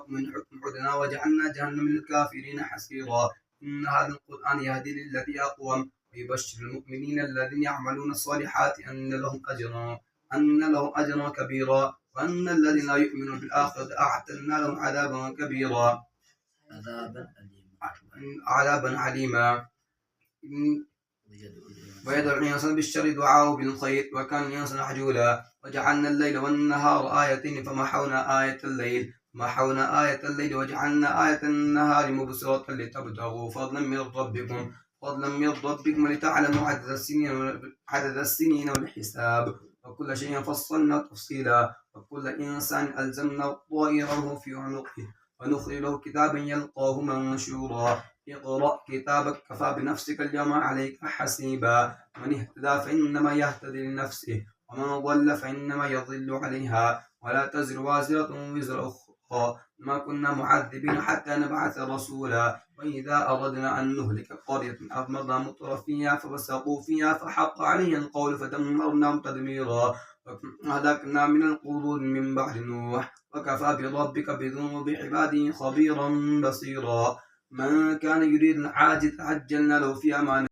من عدنا وجعلنا جهنم للكافرين حسيرا. إن هذا القرآن يهدي للتي أقوم ويبشر المؤمنين الذين يعملون الصالحات أن لهم أجرا كبيرا وأن الذين لا يؤمنون بالآخرة أعتدنا لهم عذابا كبيرا عذابا عليما. ويدعو الإنسان بالشر دعاءه بالخير وكان الإنسان عجولا. وجعلنا الليل والنهار آيتين فمحونا آية الليل وجعلنا آية النهار مبصرة لتبتغوا فضلا من ربكم ولتعلموا عدد السنين والحساب وكل شيء فصلنا تفصيلا. وكل إنسان ألزمنا طائره في عنقه ونخرج له كتابا يلقاه منشورا. اقرأ كتابك كفى بنفسك اليوم عليك حسيبا. من اهتدى فإنما يهتدي لنفسه ومن ضل فإنما يضل عليها ولا تزر وازرة وزر أخرى. ما كنا معذبين حتى نبعث رسولا. وإذا أردنا أن نهلك قرية أمرنا مترفيها ففسقوا فيها فحق عليها القول فدمرناهم تدميرا. أهلكنا من القرون من بعد نوح وكفى بربك بذنوب عباده خبيرا بصيرا. من كان يريد العاجل عجلنا له في أمان